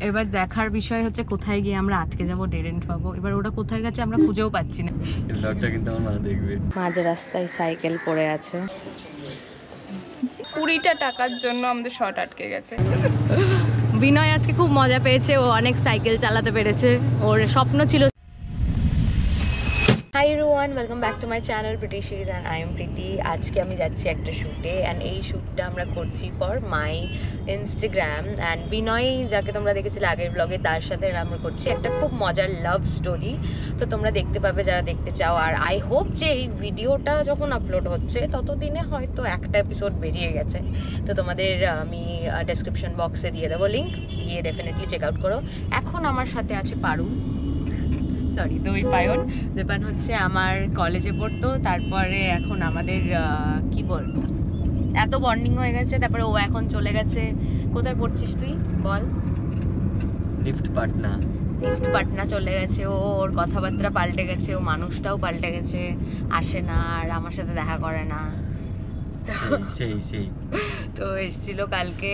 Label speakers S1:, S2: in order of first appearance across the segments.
S1: এবার দেখার বিষয় হচ্ছে কোথায় গিয়ে আমরা আটকে যাবো, ডেড এন্ড পাবো। এবার ওটা কোথায় গেছে আমরা খুঁজেও পাচ্ছি না।
S2: ব্লগটা কিন্তু আমার মা দেখবে।
S1: মাঝ রাস্তায় সাইকেল পড়ে আছে।
S3: 20টা টাকার জন্য আমাদের শর্ট আটকে গেছে।
S1: বিনয় আজকে খুব মজা পেয়েছে, ও অনেক সাইকেল চালাতে পেরেছে, ওর স্বপ্ন ছিল। Hi everyone, welcome back to my channel প্রিটিশিজ অ্যান্ড আই এম প্রীতি। আজকে আমি যাচ্ছি একটা শ্যুটে, অ্যান্ড এই শ্যুটটা আমরা করছি ফর মাই ইনস্টাগ্রাম। অ্যান্ড বিনয়, যাকে তোমরা দেখেছিলে আগের ব্লগে, তার সাথে আমরা করছি একটা খুব মজার লাভ স্টোরি। তো তোমরা দেখতে পাবে যারা দেখতে চাও। আর আই হোপ যে এই ভিডিওটা যখন আপলোড হচ্ছে ততদিনে হয়তো একটা এপিসোড বেরিয়ে গেছে। তো তোমাদের আমি ডেসক্রিপশন বক্সে দিয়ে দেবো লিঙ্ক, গিয়ে ডেফিনেটলি চেক আউট করো। এখন আমার সাথে আছে পারুল, সরি দৈপায়ন। দৈপায়ন হচ্ছে আমার কলেজে পড়তো, তারপরে এখন আমাদের কি বলবো, এত বন্ডিং হয়ে গেছে। তারপরে ও এখন চলে গেছে, কোথায় পড়ছিস তুই বল?
S2: লিফট পাটনা।
S1: লিফট পাটনা চলে গেছে ও, ওর কথাবার্তা পাল্টে গেছে, ও মানুষটাও পাল্টে গেছে, আসে না আর আমার সাথে দেখা করে না।
S2: সেই
S1: তো এসেছিল কালকে,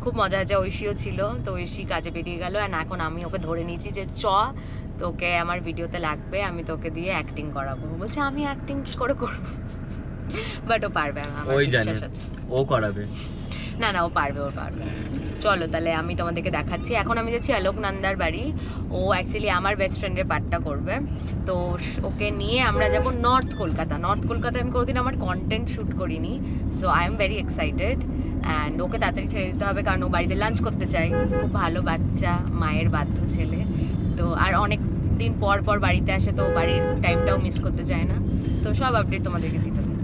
S1: খুব মজা হয়েছে। ঐশীও ছিল, তো ঐশী কাজে বেরিয়ে গেল। অ্যান্ড এখন আমি ওকে ধরে নিয়েছি যে তোকে আমার ভিডিওতে লাগবে, আমি তোকে দিয়ে অ্যাক্টিং করাবো। বলছে আমি অ্যাক্টিং কি করে করবো, বাট ও পারবে, আমার
S2: ওই জানে
S1: বিশ্বাস আছে।
S2: ও করাবে।
S1: না ও পারবে। চলো তাহলে আমি তোমাদেরকে দেখাচ্ছি। এখন আমি যাচ্ছি আলোক নন্দার বাড়ি। ও অ্যাকচুয়ালি আমার বেস্ট ফ্রেন্ডের পার্টটা করবে, তো ওকে নিয়ে আমরা যাব নর্থ কলকাতায়। আমি কোনোদিন আমার কন্টেন্ট শ্যুট করিনি, so I am very excited. And okay তাড়াতাড়ি ছেড়ে দিতে হবে, কারণ ও বাড়িতে লাঞ্চ করতে চাই। খুব ভালো বাচ্চা, মায়ের বাধ্য ছেলে, তো আর অনেক দিন পর বাড়িতে আসে, তো বাড়ির টাইমটাও মিস করতে চায় না। তো সব আপডেট তোমাদেরকে দিতে হবে।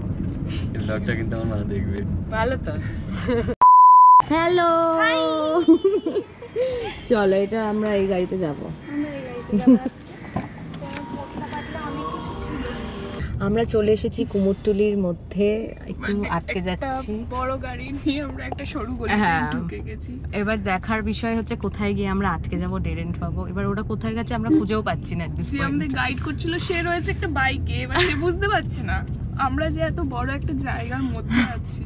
S2: ব্লগটা কিন্তু আমার মা দেখবে।
S1: ভালো তো। হ্যালো, চলো এটা আমরা এই গাড়িতে যাব। আমরা চলে এসেছি কুমোরটুলির মধ্যে, একটু আটকে যাচ্ছি।
S3: বড় গাড়ি নিয়ে আমরা একটা সরু গলি ঢুকে গেছি।
S1: এবার দেখার বিষয় হচ্ছে কোথায় গিয়ে আমরা আটকে যাব, ডেড এন্ড পাবো। এবার ওটা কোথায় গেছে আমরা খুঁজেও পাচ্ছি না।
S3: যে আমাদের গাইড করছিল সে রয়েছে একটা বাইকে, এবার সে বুঝতে পারছে না আমরা যে এত বড় একটা জায়গার মধ্যে আছি,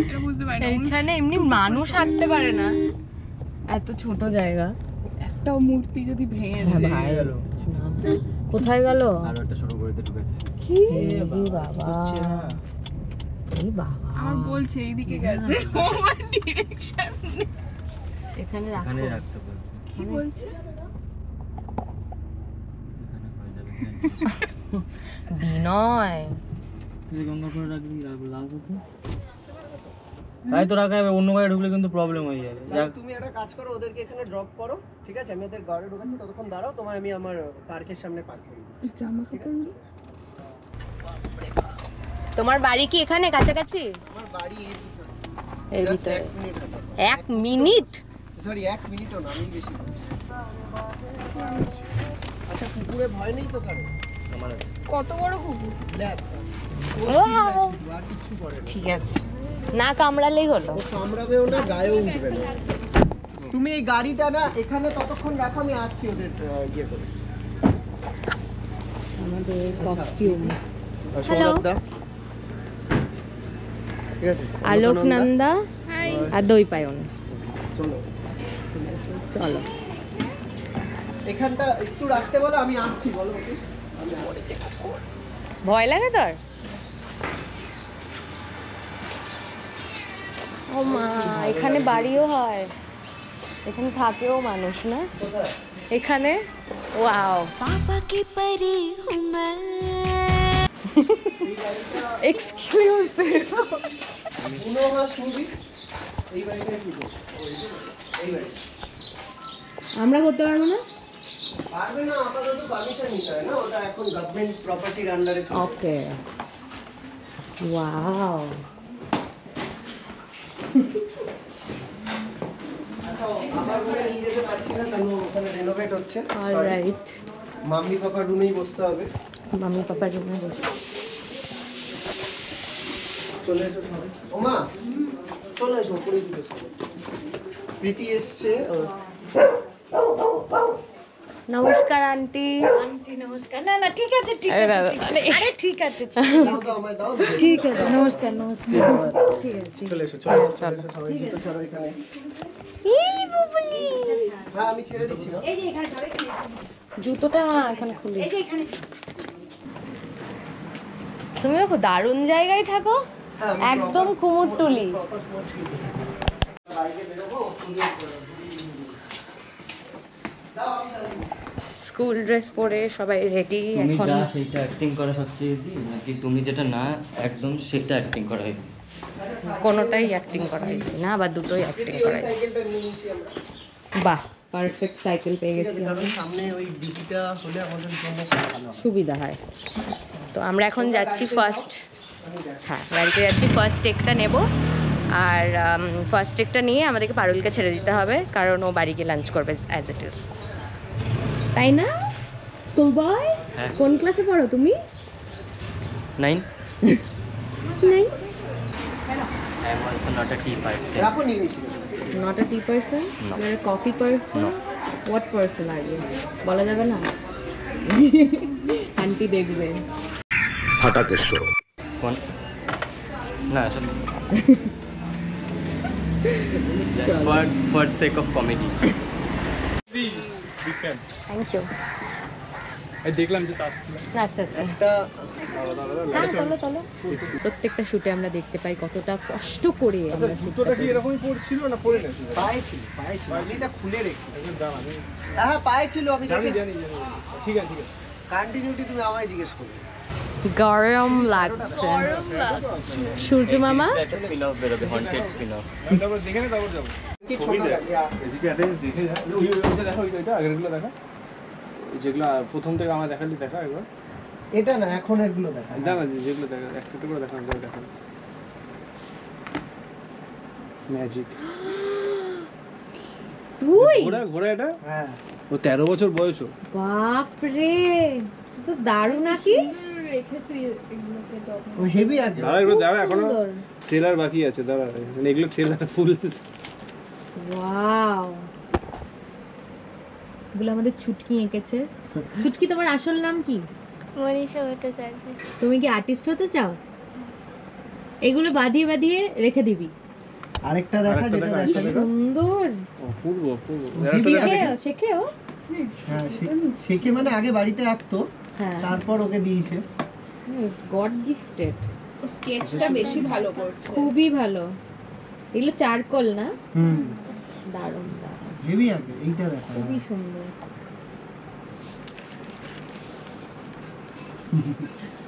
S3: এটা বুঝতে পারি না।
S1: এখানে এমনি মানুষ হাঁটতে পারে না, এত ছোট জায়গা।
S3: একটা মূর্তি যদি ভেঙেছে।
S1: কোথায় গেল?
S2: আর একটা ছোট গলিতে ঢুকেছে।
S3: কি
S1: বাবা,
S3: আমার বলছে এইদিকে গেছে, ও আমার ডিরেকশন
S1: এখানে
S2: এখানে রাখতে বলছে।
S3: কি বলছে?
S2: এখানে হয়ে যাবে।
S1: বিনয়,
S2: তুই গঙ্গা করে রাখবি, লাল হতো তাই তো রাখা হবে। অন্য গাড়ি ঢুকলে কিন্তু প্রবলেম হয়ে যাবে।
S4: তুমি একটা কাজ করো, ওদেরকে এখানে ড্রপ করো, ঠিক আছে? আমি ওদের গাড়ি ঢোকাচ্ছি, ততক্ষণ দাঁড়াও, তোমায় আমি আমার পার্কের সামনে পার্ক করে দিচ্ছি।
S3: জামা কাপড়
S1: তোমার বাড়ি কি এখানে কাছাকাছি?
S4: আমার বাড়ি
S1: এর
S4: Just
S1: ভিতরে
S4: 1 মিনিট হবে।
S1: 1 মিনিট?
S4: সরি 1 মিনিটও না, আমি বেশি বলছি। আচ্ছা, কুকুরে ভয় নেই তো কারো?
S2: আমার আছে।
S3: কত বড় কুকুর?
S4: ল্যাব আর কিছু করে না।
S1: ঠিক আছে, না কামড়ালেই হলো।
S4: ও কামড়াবেও না, গায়েও উঠবে না। তুমি এই গাড়িটা না এখানে ততক্ষণ রাখো, আমি আসছি ওদের ইয়ে করে।
S1: আমাদের কস্টিউম।
S4: সৌরভদা, ঠিক আছে?
S1: আলোক নন্দা
S3: হাই।
S1: আর দৈপায়ন।
S4: চলো
S1: চলো
S4: এখানটা একটু রাখতে বলো, আমি আসছি। বলো ওকে, আমি আসছি।
S1: ভয় লাগে তোর? ও মা, এখানে বাড়িও হয়, এখানে থাকেও মানুষ না এখানে। ওয়াও, পাপা কি পরি হুঁ मैं। এক্সকিউজ
S4: এই বাড়িতে কি করো? এই বাড়ি
S1: আমরা করতে পারবো না।
S4: পারবে না, আপাতত পারমিশন নিতে হয় না, ওটা এখন গভর্নমেন্ট প্রপার্টির আন্ডারে চলে।
S1: ওকে, ওয়াও।
S4: আচ্ছা, আমার রুমে নিয়ে যেতে পারছি না, কারণ ওখানে রেনোভেট হচ্ছে।
S1: অলরাইট,
S4: মাম্মি পাপার রুমেই বসতে হবে।
S1: মাম্মি পাপার রুমে বসে।
S4: চলে এসো সবাই। ওমা, চলে এসো, উপরে দিকে চলো। প্রীতি এসছে।
S1: নমস্কার আন্টি।
S5: আন্টি নমস্কার। না ঠিক আছে, আরে ঠিক আছে,
S4: দাও দাও, আমায় দাও।
S5: ঠিক আছে, নমস্কার নমস্কার, ঠিক আছে।
S4: চলে এসো, চলে এসো, চলে এসো সবাই। জুতো ছাড়ো এখানে।
S1: এই বাবা,
S4: হ্যাঁ আমি ছেড়ে দিচ্ছি না।
S5: এই যে এখানে যাবে,
S1: জুতোটা এখন খুলি।
S5: এই যে এখানে
S1: তুমি দেখো দারুণ জায়গায় থাকো,
S4: হ্যাঁ, আমি
S1: একদম কুমোরটুলি।
S4: বাইকে বেরোবো,
S1: স্কুল ড্রেস পরে সবাই রেডি
S2: তুমি
S1: এখন।
S2: যা সেইটা অ্যাক্টিং করা সবচেয়ে ইজি, নাকি তুমি যেটা না একদম সেটা অ্যাক্টিং করা ইজি?
S1: কোনোটাই অ্যাক্টিং করা হয়েছে না, বা দুটোই অ্যাক্টিং করা হয়েছে।
S4: সাইকেলটা নিয়ে নিয়েছি আমরা।
S1: বাহ, পারফেক্ট সাইকেল পেয়ে গেছি
S4: কারণ
S1: আমরা।
S4: সামনে ওই ডিকিটা হলে আমাদের জন্য খুব ভালো হবে।
S1: সুবিধা হয়। তো আমরা এখন যাচ্ছি ফার্স্ট, হ্যাঁ গাড়িতে যাচ্ছি, ফার্স্ট টেকটা নেব। আর ফার্স্ট টেকটা নিয়ে আমাদেরকে পারুলকে ছেড়ে দিতে হবে, কারণ ও বাড়ি গিয়ে লাঞ্চ করবে অ্যাজ ইট ইজ, তাই না? স্কুল বয়,
S2: হ্যাঁ।
S1: কোন ক্লাসে পড়ো তুমি?
S2: 9?
S1: নাই,
S2: I am also not a tea person.
S4: রাখো নিয়ে গেছি।
S1: Not a tea person,
S2: No.
S1: You are a coffee person.
S2: No.
S1: What person are you? বলা যাবে না, আন্টি দেখবে।
S2: কোন? না আসলে for sake of comedy.
S1: Thank you.
S6: দেখলাম যে
S1: আচ্ছা আচ্ছা,
S4: একটা
S1: হ্যাঁ চলো চলো। প্রত্যেকটা শুটে আমরা দেখতে পাই কতটা কষ্ট করে আমরা
S6: জুতোটা কি এরকমই পড়ছিল না পরে না?
S4: পায়ে ছিল, পায়ে ছিল। আমি এটা খুলে রেখেছি। হ্যাঁ পায়ে ছিল, আমি
S6: জানি
S4: দেখে
S6: জানি জানি ঠিক আছে ঠিক আছে।
S4: কন্টিনিউটি তুমি আমায় জিজ্ঞেস করবে।
S1: গরম লাগছে। সূর্য মামা
S2: একটা spin-off বেরোবে, haunted spin-off.
S6: আমি তারপর দেখে নে, তারপর যাবো।
S4: কি ছোট আছে?
S6: এদিকে অ্যাটেন্স দেখে যা। ওইটা দেখা, ওইটা আগেরগুলো দেখা। যেগুলো প্রথম থেকে আমার দেখালি দেখা একবার।
S4: এটা না, এখন এগুলো দেখা।
S6: জানা যেগুলো দেখা একটা করে দেখা দেখা ম্যাজিক।
S1: তুই?
S6: ঘোড়া ঘোড়া এটা
S4: হ্যাঁ
S6: ও 13 বছর বয়স।
S1: বাপ রে, তুই তো দারুণ আঁকিস।
S3: রেখেছি এগুলোকে যত্ন।
S4: ও হেভি আছে।
S6: দাঁড়া এগুলো
S1: খুব
S6: দাঁড়া, এখনো
S1: সুন্দর।
S6: ট্রেলার বাকি আছে, দাঁড়া মানে এগুলো ট্রেলার ফুল।
S1: ওয়াও, এগুলো আমাদের ছুটকি এঁকেছে। ছুটকি, তোমার আসল নাম কি?
S7: মনীষা ভট্টাচার্য।
S1: তুমি কি আর্টিস্ট হতে চাও? এগুলো বাঁধিয়ে বাঁধিয়ে রেখে দিবি।
S4: আরেকটা দেখা,
S6: আরেকটা
S4: যেটা
S6: দেখা,
S1: কি
S4: দেখা।
S1: সুন্দর।
S6: পূর্ব পূর্ব
S1: শেখেও শেখেও।
S4: হ্যাঁ শেখে মানে আগে বাড়িতে আঁকতো,
S1: হ্যাঁ,
S4: তারপর ওকে দিয়েছে।
S1: God gifted.
S3: ও স্কেচটা বেশি ভালো করছে।
S1: খুবই ভালো। এগুলো চারকোল না?
S4: হুম
S1: দারুণ দারুণ,
S4: হেভি আঁকে। এইটা দেখা
S1: খুবই সুন্দর।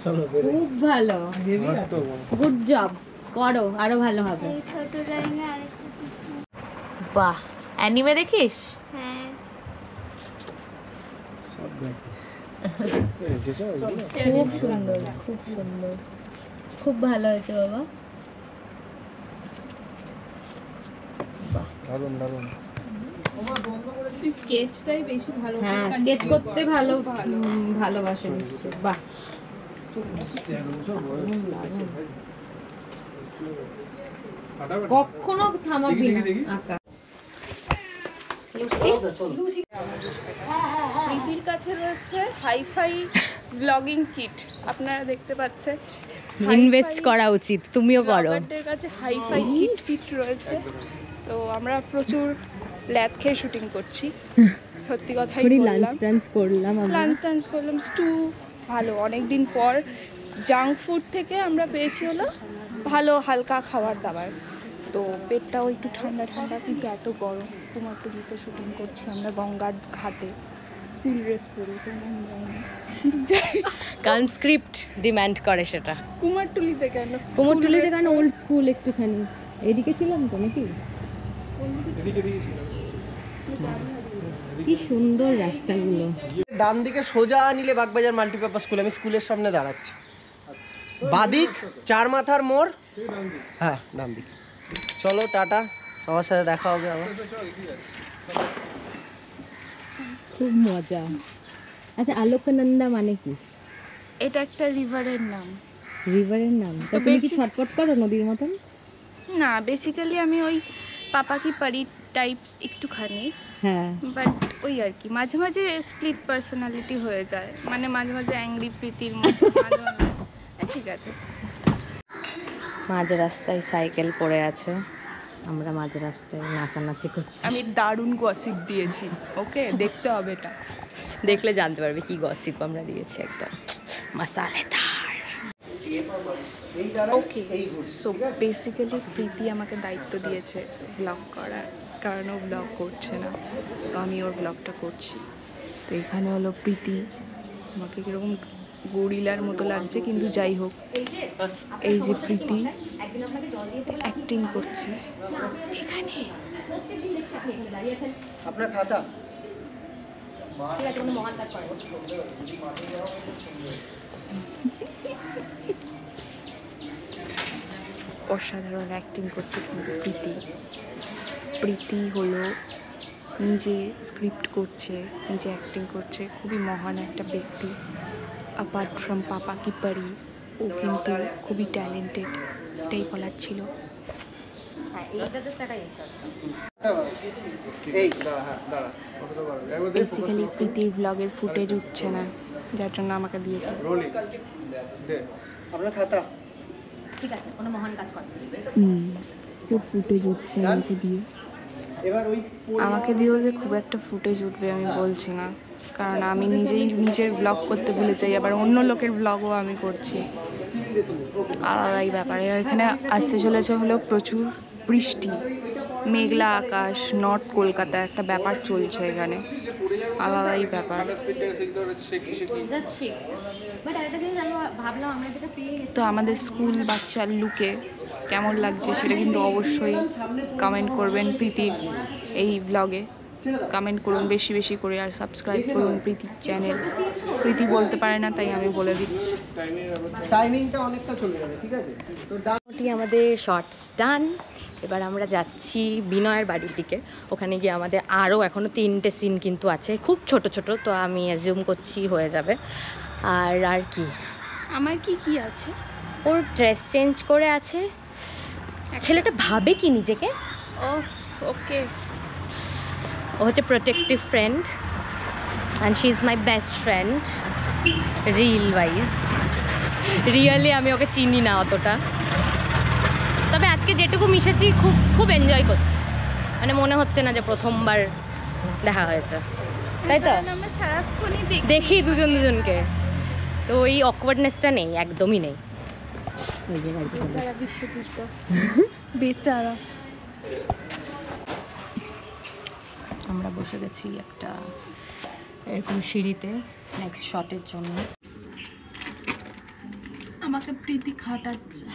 S4: চলো
S1: খুব ভালো,
S4: হেভি
S6: তো
S1: গুড জব, করো আরো ভালো হবে।
S7: এই ছোট ড্রয়িংয়ে আরেকটা কিছু।
S1: বাহ, অ্যানিমে দেখিস?
S7: হ্যাঁ,
S6: সব দেখো
S1: খুব সুন্দর, খুব সুন্দর, খুব ভালো হয়েছে বাবা।
S6: দারুণ দারুণ।
S3: তুই স্কেচটাই বেশি ভালো করে
S1: হ্যাঁ,
S3: continue
S1: স্কেচ করতে
S3: কর।
S1: ভালো
S3: ভালো।
S1: ভালোবাসে নিশ্চয়। বাহ,
S6: 13 বছর বয়স। ফাটাফাটি।
S1: কখনো থামাবি না
S6: দেখি, দেখি।
S1: আঁকা।
S3: প্রীতির কাছে রয়েছে হাইফাই ব্লগিং কিট, আপনারা দেখতে পাচ্ছেন।
S1: ইনভেস্ট করা উচিত, তুমিও করো।
S3: ব্লগারদের কাছে হাইফাই কিট রয়েছে। তো আমরা প্রচুর ল্যাদ খেয়ে শুটিং করছি, সত্যি কথাই
S1: লাঞ্চ
S3: বললাম।
S1: টাঞ্চ করলাম আমরা।
S3: লাঞ্চ টাঞ্চ করলাম, স্টু ভালো। অনেক দিন পর জাঙ্ক ফুড থেকে আমরা পেয়েছি হলো ভালো হালকা খাবার দাবার। তো পেটটাও একটু ঠান্ডা ঠান্ডা, কিন্তু এত গরম। কুমারটুলিতে শুটিং করছি আমরা গঙ্গার ঘাটে, স্কুল ড্রেস পরে। তো মন যায় না যাই।
S1: কনস্ক্রিপ্ট ডিমান্ড করে সেটা।
S3: কুমারটুলিতে কেন?
S1: কুমোরটুলিতে কারণ ওল্ড স্কুল একটুখানি। এদিকে ছিলাম তো নাকি?
S6: এদিকে এদিকে ছিল।
S1: কি সুন্দর রাস্তাগুলো।
S4: ডান দিকে সোজা নিলে বাগবাজার মাল্টিপারপাস স্কুল। আমি স্কুলের সামনে দাঁড়াচ্ছি। বাদিক চার মাথার মোড়। হ্যাঁ ডান দিক। চলো টাটা, সবার সাথে দেখা হবে আবার।
S1: খুব মজা। আচ্ছা, আলোকনন্দা মানে কি?
S3: এটা একটা রিভারের নাম।
S1: রিভারের নাম? তো তুমি কি ছটপট করো নদীর মতন?
S3: না, বেসিক্যালি আমি ওই পাপা কি পারি টাইপস একটুখানি,
S1: হ্যাঁ,
S3: বাট ওই আর কি মাঝে মাঝে স্প্লিট পার্সোনালিটি হয়ে যায়। মানে মাঝে মাঝে অ্যাংরি প্রীতির মতো, মাঝে মাঝে ঠিক আছে।
S1: মাঝ রাস্তায় সাইকেল পড়ে আছে, আমরা মাঝ রাস্তায় নাচানাচি করছি।
S3: আমি দারুণ গসিপ দিয়েছি, ওকে দেখতে হবে এটা।
S1: দেখলে জানতে পারবে কি গসিপ আমরা দিয়েছি, একদম মশালেদার।
S3: ওকে, সো বেসিক্যালি প্রীতি আমাকে দায়িত্ব দিয়েছে ব্লগ করার, কারণ ও ব্লগ করছে না, তো আমি ওর ব্লগটা করছি। তো এখানে হলো প্রীতি, আমাকে কীরকম গরিলার মতো লাগছে, কিন্তু যাই হোক, এই যে প্রীতি অ্যাক্টিং করছে এখানে।
S4: আপনার খাতা
S3: অসাধারণ অ্যাক্টিং করছে কিন্তু প্রীতি হলো নিজে স্ক্রিপ্ট করছে, নিজে অ্যাক্টিং করছে, খুবই মহান একটা ব্যক্তি। অ্যাপার্ট ফ্রম পাপা কি পারি, ও কিন্তু খুবই ট্যালেন্টেড, এটাই বলার ছিল। বেসিক্যালি প্রীতির ব্লগের ফুটেজ উঠছে না, যার জন্য আমাকে দিয়েছে।
S4: আপনার খাতা
S1: ঠিক আছে, কোনো মহান কাজ করে
S3: খুব ফুটেজ উঠছে আমাকে দিয়ে।
S4: এবার ওই
S3: আমাকে দিয়েও যে খুব একটা ফুটেজ উঠবে আমি বলছি না, কারণ আমি নিজেই নিজের ব্লগ করতে ভুলে যাই, আবার অন্য লোকের ব্লগও আমি করছি, আলাদাই ব্যাপারে। এখানে আসতে চলেছে হলো প্রচুর বৃষ্টি, মেঘলা আকাশ, নর্থ কলকাতা একটা ব্যাপার চলছে এখানে, আলাদাই ব্যাপার। তো আমাদের স্কুল বাচ্চার লুকে কেমন লাগছে সেটা কিন্তু অবশ্যই কমেন্ট করবেন প্রীতির এই ব্লগে, কমেন্ট করুন বেশি বেশি করে, আর সাবস্ক্রাইব করুন প্রীতির চ্যানেল। প্রীতি বলতে পারে না তাই আমি বলে দিচ্ছি।
S4: টাইমিংটা অনেকটা চলে যাবে, ঠিক আছে? তো
S1: মোটামুটি আমাদের শর্টস ডান। এবার আমরা যাচ্ছি বিনয়ের বাড়ির দিকে, ওখানে গিয়ে আমাদের আরও এখনও 3টে সিন কিন্তু আছে, খুব ছোট ছোট, তো আমি অ্যাজিউম করছি হয়ে যাবে। আর কি
S3: আমার কি কি আছে?
S1: ওর ড্রেস চেঞ্জ করে আছে, ছেলেটা ভাবে কি নিজেকে,
S3: ও ওকে,
S1: ও হচ্ছে protective friend and she is my best friend reel wise. Really আমি ওকে চিনি না অতটা, তবে আজকে যেটুকু মিশেছি খুব খুব এনজয় করছি, মানে মনে হচ্ছে না যে প্রথমবার দেখা হয়েছে, তাই তো?
S3: আমরা সারাক্ষণই
S1: দেখি দুজন দুজনকে, তো ওই অকওয়ার্ডনেসটা নেই, একদমই নেই।
S3: বেচারা।
S1: আমরা বসে গেছি একটা এরকম সিঁড়িতে নেক্সট শটের জন্য।
S3: আমাকে প্রীতি খাটাচ্ছে,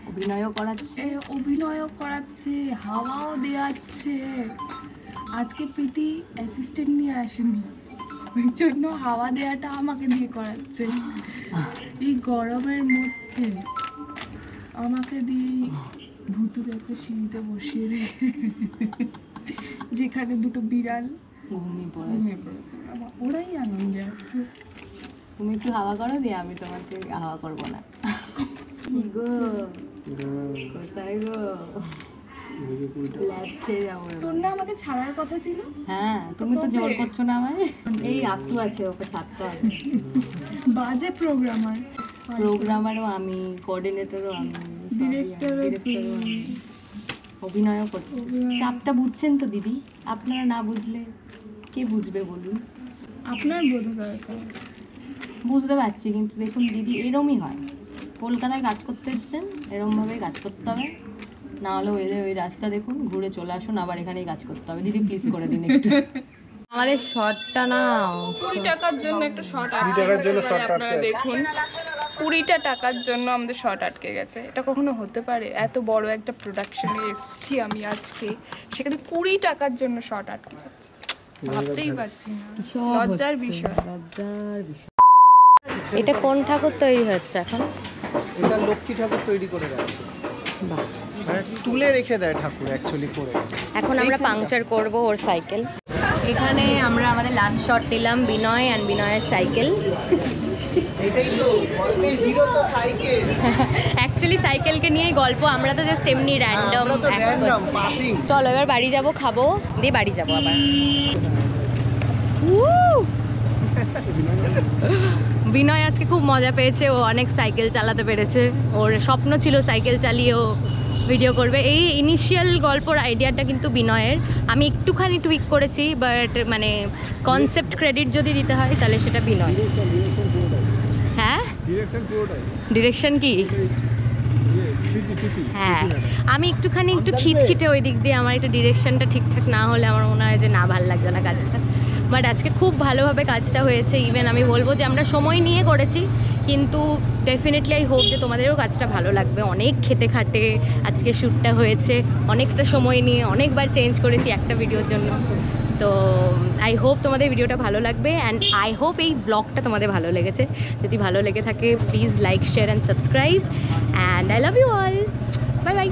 S1: অভিনয়ও করাচ্ছে,
S3: অভিনয়ও করাচ্ছে, হাওয়াও দেওয়াচ্ছে। আজকে প্রীতি অ্যাসিস্ট্যান্ট নিয়ে আসেনি, ওই জন্য হাওয়া দেওয়াটা আমাকে দিয়ে করাচ্ছে। এই গরমের মধ্যে আমাকে দিয়ে ভুতুরে একটা সিঁড়িতে বসিয়ে রেখে, যেখানে দুটো বিড়াল
S1: ঘুমিয়ে
S3: ঘুমিয়ে পড়েছে, ওরাই আনন্দে আছে।
S1: তুমি একটু হাওয়া করো, দিয়ে আমি তোমাকে হাওয়া করবো না। কি গো, কোথায় গো? ল্যাব খেয়ে যাবো।
S3: তোর না আমাকে ছাড়ার কথা ছিল।
S1: হ্যাঁ, তুমি তো জোর করছো না আমায়। এই আপু আছে, ওকে ছাড়তে হবে।
S3: বাজে প্রোগ্রামার,
S1: প্রোগ্রামারও আমি, কোঅর্ডিনেটরও আমি,
S3: ডিরেক্টরও
S1: আমি, অভিনয়ও করছি। চাপটা বুঝছেন তো দিদি? আপনারা না বুঝলে কে বুঝবে বলুন?
S3: আপনার বোধ দরকার।
S1: বুঝতে পারছি, কিন্তু দেখুন দিদি, এরমই হয়। কলকাতায় কাজ করতে এসছেন, এরমভাবে কাজ করতে হবে, না হলে ওই রাস্তা দেখুন, ঘুরে চলে আসুন, আবার এখানেই কাজ করতে হবে। দিদি প্লিজ করে দিন একটু। আমাদের শর্টটা না
S3: 20 টাকার জন্য একটা শর্ট
S6: 20 টাকার জন্য শর্ট
S3: আপনারা দেখুন, 20টা টাকার জন্য আমাদের শর্ট আটকে গেছে। এটা কখনো হতে পারে? এত বড় একটা প্রোডাকশনে এসেছি আমি আজকে, সেখানে 20 টাকার জন্য শর্ট আটকে যাচ্ছে, ভাবতেই পারছি না, লজ্জার বিষয়।
S1: এটা কোন ঠাকুর তৈরি হচ্ছে এখন?
S4: এটা লক্ষ্মী ঠাকুর তৈরি করে যাচ্ছে,
S1: বাহ,
S4: মানে তুলে রেখে দেয় ঠাকুর অ্যাকচুয়ালি করে।
S1: এখন আমরা পাংচার করব ওর সাইকেল। এখানে আমরা আমাদের লাস্ট শট নিলাম বিনয় অ্যান্ড বিনয়ের সাইকেল।
S4: এটাই তো গল্পের হিরো, তো সাইকেল।
S1: অ্যাকচুয়ালি সাইকেলকে নিয়েই গল্প, আমরা তো জাস্ট এমনি র্যান্ডম
S4: আমরা তো random passing।
S1: চলো এবার বাড়ি যাব, খাবো, দিয়ে বাড়ি যাব আবার। বিনয় আজকে খুব মজা পেয়েছে, ও অনেক সাইকেল চালাতে পেরেছে, ওর স্বপ্ন ছিল সাইকেল চালিয়ে ও ভিডিও করবে। এই ইনিশিয়াল গল্পর আইডিয়াটা কিন্তু বিনয়ের, আমি একটুখানি টুইক করেছি, বাট মানে কনসেপ্ট ক্রেডিট যদি দিতে হয় তাহলে সেটা বিনয়। হ্যাঁ ডিরেকশন কি? হ্যাঁ আমি একটু খিটখিটে ওই দিক দিয়ে, আমার একটু ডিরেকশনটা ঠিকঠাক না হলে আমার মনে হয় যে না ভালো লাগছে না কাজটা। বাট আজকে খুব ভালোভাবে কাজটা হয়েছে। ইভেন আমি বলবো যে আমরা সময় নিয়ে করেছি, কিন্তু ডেফিনেটলি আই হোপ যে তোমাদেরও কাজটা ভালো লাগবে। অনেক খেটে খাটে আজকে শ্যুটটা হয়েছে, অনেকটা সময় নিয়ে অনেকবার চেঞ্জ করেছি একটা ভিডিওর জন্য। তো আই হোপ তোমাদের ভিডিওটা ভালো লাগবে, অ্যান্ড আই হোপ এই ব্লগটা তোমাদের ভালো লেগেছে। যদি ভালো লেগে থাকে please like, share and subscribe, and I love you all. Bye by.